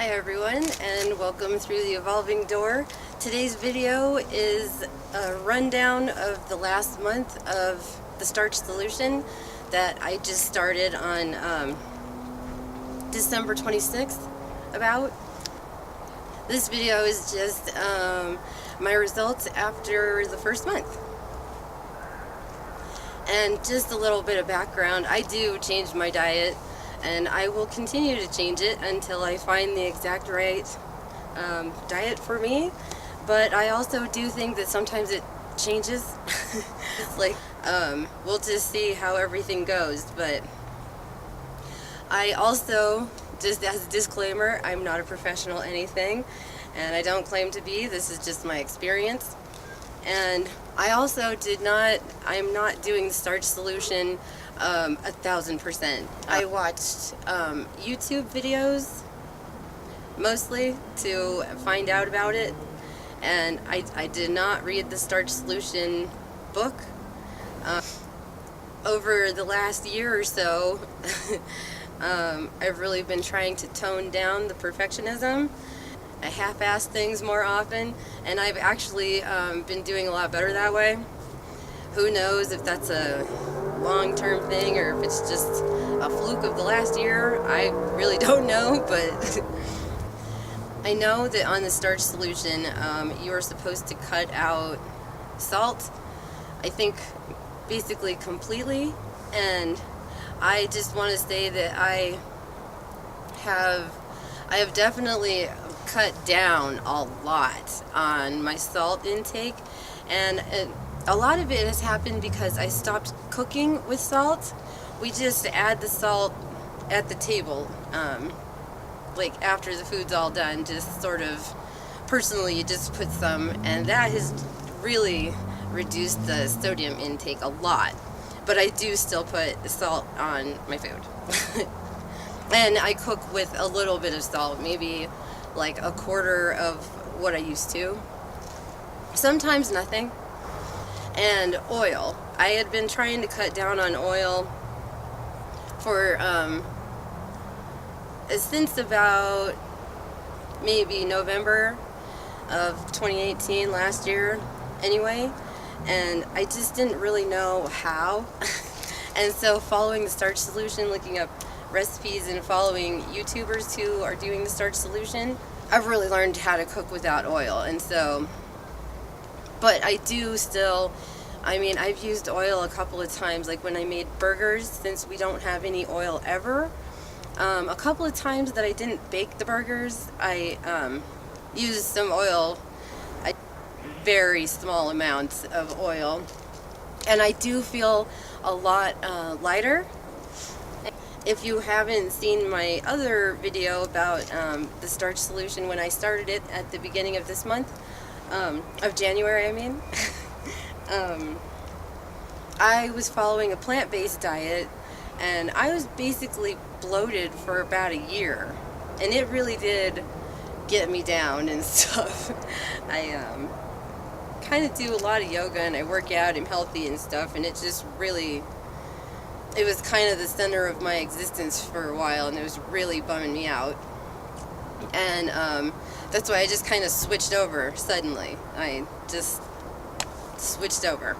Hi everyone, and welcome through the evolving door. Today's video is a rundown of the last month of the Starch Solution that I just started on December 26th about. This video is just my results after the first month. And just a little bit of background, I do change my diet, and I will continue to change it until I find the exact right diet for me. But I also do think that sometimes it changes. It's like, we'll just see how everything goes. But I also, just as a disclaimer, I'm not a professional anything, and I don't claim to be. This is just my experience. And I also I'm not doing the Starch Solution 1,000%. I watched YouTube videos mostly to find out about it, and I did not read the Starch Solution book. Over the last year or so, I've really been trying to tone down the perfectionism. I half-ass things more often, and I've actually been doing a lot better that way. Who knows if that's a long-term thing or if it's just a fluke of the last year. I really don't know, but I know that on the Starch Solution you are supposed to cut out salt, I think basically completely, and I just want to say that I have definitely cut down a lot on my salt intake, and a lot of it has happened because I stopped cooking with salt. We just add the salt at the table, like after the food's all done, just sort of personally you just put some, and that has really reduced the sodium intake a lot. But I do still put salt on my food. And I cook with a little bit of salt, maybe like a quarter of what I used to. Sometimes nothing. And oil. I had been trying to cut down on oil for since about maybe November of 2018, last year anyway, and I just didn't really know how. And so following the Starch Solution, looking up recipes and following YouTubers who are doing the Starch Solution, I've really learned how to cook without oil. And so, but I do still, I mean, I've used oil a couple of times, like when I made burgers, since we don't have any oil ever. A couple of times that I didn't bake the burgers, I used some oil, a very small amounts of oil, and I do feel a lot lighter. If you haven't seen my other video about the Starch Solution when I started it at the beginning of this month, of January I mean, I was following a plant-based diet, and I was basically bloated for about a year, and it really did get me down and stuff. I kind of do a lot of yoga, and I work out, I'm healthy and stuff, and it just really, it was kind of the center of my existence for a while, and it was really bumming me out. And that's why I just kind of switched over suddenly. I just switched over.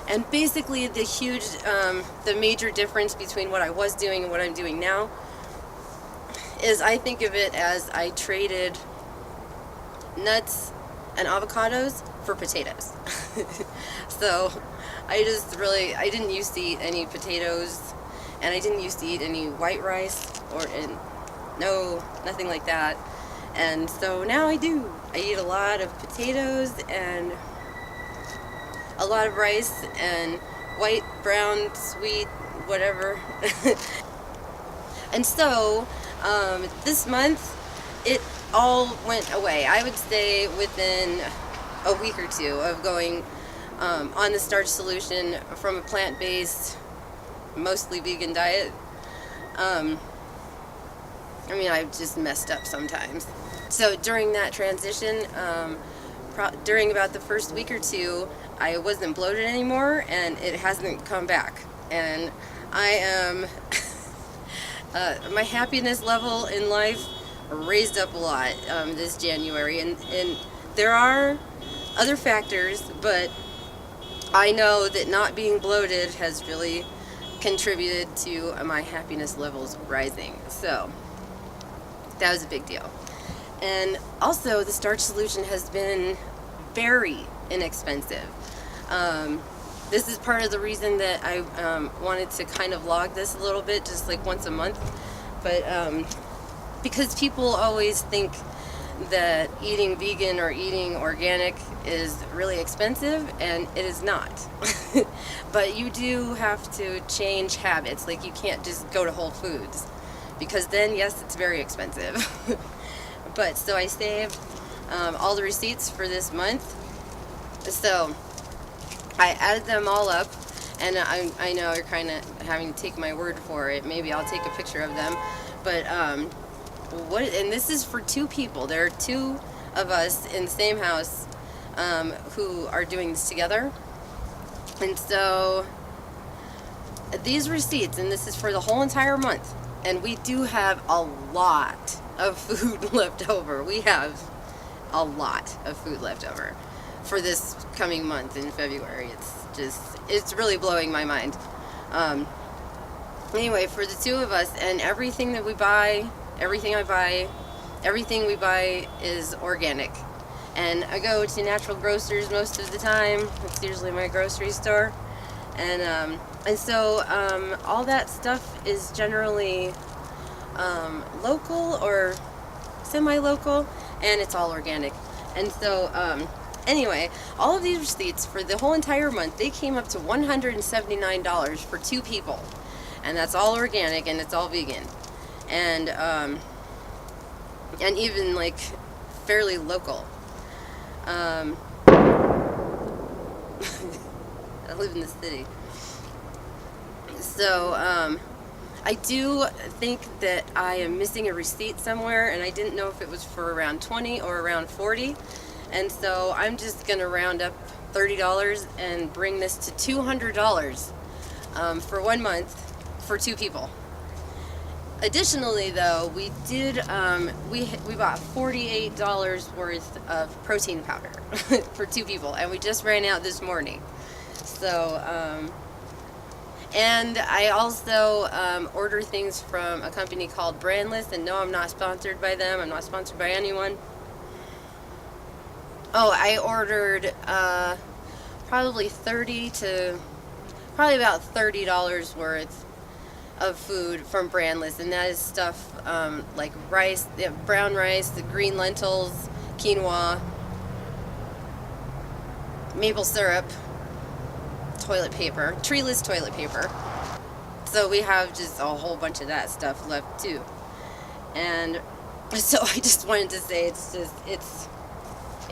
And basically the major difference between what I was doing and what I'm doing now is I think of it as I traded nuts and avocados for potatoes. So I didn't used to eat any potatoes, and I didn't used to eat any white rice nothing like that. And so now I do. I eat a lot of potatoes and a lot of rice and white, brown, sweet, whatever. And so this month it all went away. I would say within a week or two of going on the Starch Solution from a plant-based, mostly vegan diet. I mean, I've just messed up sometimes. So during that transition, during about the first week or two, I wasn't bloated anymore, and it hasn't come back. And I am, my happiness level in life raised up a lot this January, and there are other factors, but I know that not being bloated has really contributed to my happiness levels rising. So that was a big deal. And also, the Starch Solution has been very inexpensive. This is part of the reason that I wanted to kind of log this a little bit, just like once a month. But because people always think that eating vegan or eating organic is really expensive, and it is not. But you do have to change habits. Like, you can't just go to Whole Foods, because then, yes, it's very expensive. But so I saved all the receipts for this month. So I added them all up, and I know you're kind of having to take my word for it. Maybe I'll take a picture of them. But and this is for 2 people. There are 2 of us in the same house who are doing this together. And so these receipts, and this is for the whole entire month, and we do have a lot of food left over. We have a lot of food left over for this coming month in February. It's really blowing my mind. Anyway, for the 2 of us, and everything we buy is organic. And I go to natural grocers most of the time. It's usually my grocery store. And so all that stuff is generally local or semi-local, and it's all organic. And so anyway, all of these receipts for the whole entire month, they came up to $179 for 2 people. And that's all organic, and it's all vegan. And even like fairly local. I live in the city. So I do think that I am missing a receipt somewhere, and I didn't know if it was for around 20 or around 40. And so I'm just going to round up $30 and bring this to $200 for 1 month for 2 people. Additionally, though, we did we bought $48 worth of protein powder for 2 people, and we just ran out this morning. So and I also order things from a company called Brandless, and no, I'm not sponsored by them. I'm not sponsored by anyone. Oh, I ordered probably about $30 worth of food from Brandless, and that is stuff like rice, brown rice, the green lentils, quinoa, maple syrup, toilet paper, treeless toilet paper. So we have just a whole bunch of that stuff left too. And so I just wanted to say it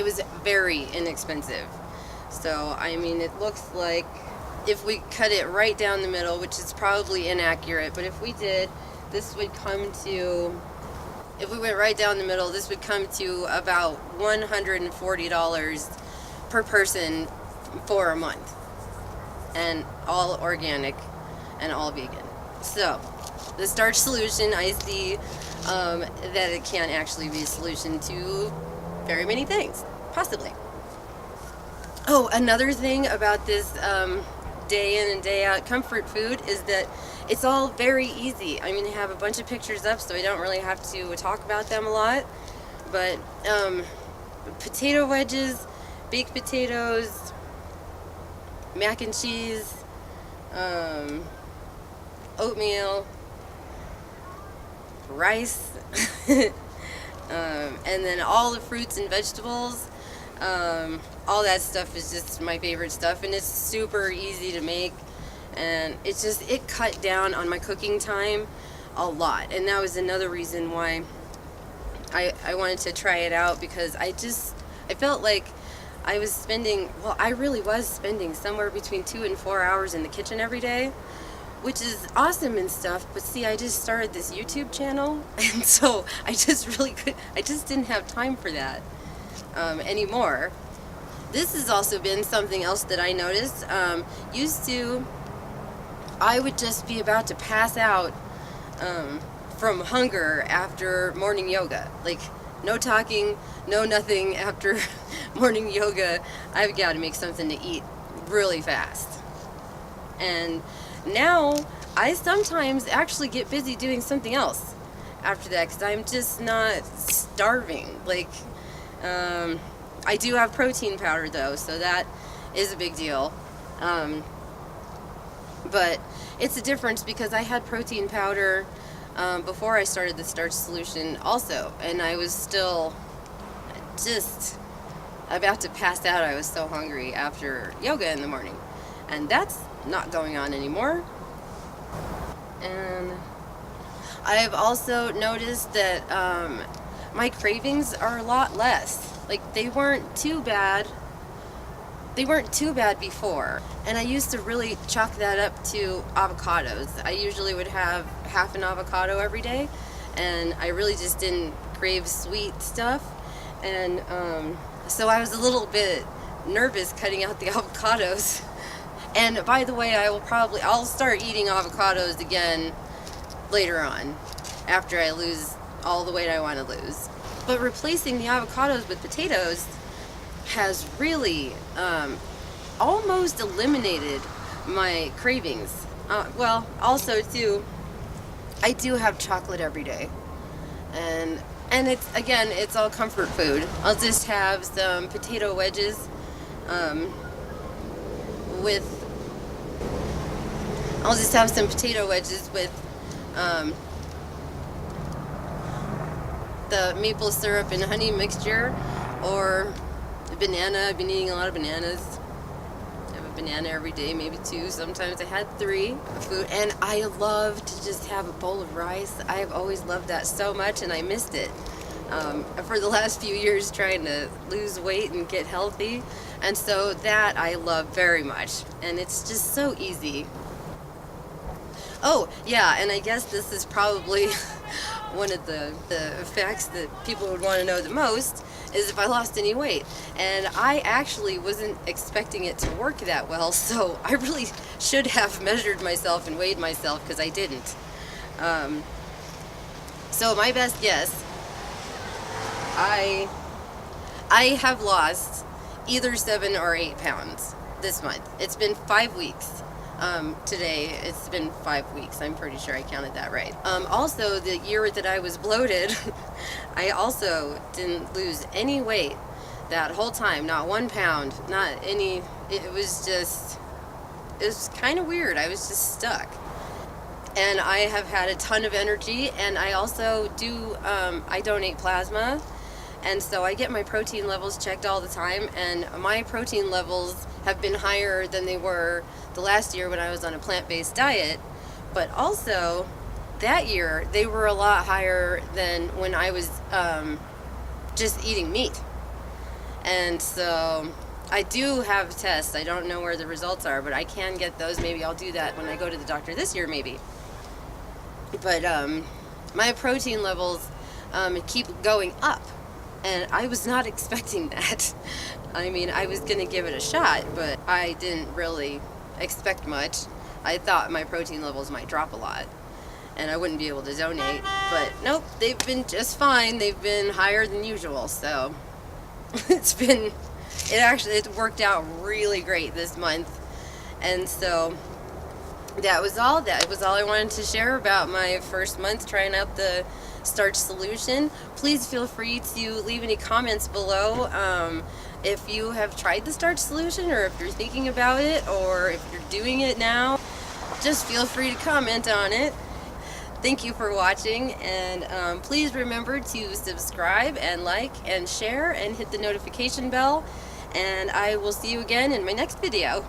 was very inexpensive. So I mean, it looks like if we cut it right down the middle, which is probably inaccurate, but if we did, this would come to, if we went right down the middle, this would come to about $140 per person for a month, and all organic and all vegan. So the Starch Solution, I see that it can actually be a solution to very many things, possibly. Oh, another thing about this day in and day out comfort food is that it's all very easy. I mean, I have a bunch of pictures up, so I don't really have to talk about them a lot. But potato wedges, baked potatoes, mac and cheese, oatmeal, rice, and then all the fruits and vegetables. All that stuff is just my favorite stuff, and it's super easy to make, and it cut down on my cooking time a lot. And that was another reason why I wanted to try it out, because I felt like I really was spending somewhere between 2 and 4 hours in the kitchen every day, which is awesome and stuff. But see, I just started this YouTube channel, and so I just didn't have time for that anymore. This has also been something else that I noticed. Used to, I would just be about to pass out from hunger after morning yoga. Like, no talking, no nothing after morning yoga. I've got to make something to eat really fast. And now I sometimes actually get busy doing something else after that because I'm just not starving. Like, I do have protein powder though, so that is a big deal. But it's a difference because I had protein powder before I started the Starch Solution also, and I was still just about to pass out. I was so hungry after yoga in the morning, and that's not going on anymore. And I've also noticed that my cravings are a lot less. Like, they weren't too bad before, and I used to really chalk that up to avocados. I usually would have half an avocado every day, and I really just didn't crave sweet stuff. And so I was a little bit nervous cutting out the avocados. And by the way, I'll start eating avocados again later on after I lose all the weight I want to lose. But replacing the avocados with potatoes has really almost eliminated my cravings. Well, also too, I do have chocolate every day, and it's all comfort food. I'll just have some potato wedges with the maple syrup and honey mixture, or a banana. I've been eating a lot of bananas. I have a banana every day, maybe 2. Sometimes I had 3 food. And I love to just have a bowl of rice. I've always loved that so much, and I missed it for the last few years trying to lose weight and get healthy. And so that I love very much. And it's just so easy. Oh, yeah, and I guess this is probably one of the facts that people would want to know the most, is if I lost any weight. And I actually wasn't expecting it to work that well, so I really should have measured myself and weighed myself, because I didn't. So my best guess, I have lost either 7 or 8 pounds this month. It's been 5 weeks. Today it's been 5 weeks. I'm pretty sure I counted that right. Also, the year that I was bloated, I also didn't lose any weight that whole time. Not 1 pound, not any. It was kind of weird. I was just stuck. And I have had a ton of energy, and I also I donate plasma, and so I get my protein levels checked all the time, and my protein levels have been higher than they were the last year when I was on a plant-based diet, but also that year they were a lot higher than when I was just eating meat. And so I do have tests. I don't know where the results are, but I can get those. Maybe I'll do that when I go to the doctor this year, maybe. But my protein levels keep going up, and I was not expecting that. I mean, I was going to give it a shot, but I didn't really expect much. I thought my protein levels might drop a lot, and I wouldn't be able to donate, but nope, they've been just fine. They've been higher than usual, so it worked out really great this month. And so that was all I wanted to share about my first month trying out the Starch Solution. Please feel free to leave any comments below if you have tried the Starch Solution, or if you're thinking about it, or if you're doing it now. Just feel free to comment on it. Thank you for watching, and please remember to subscribe and like and share and hit the notification bell, and I will see you again in my next video.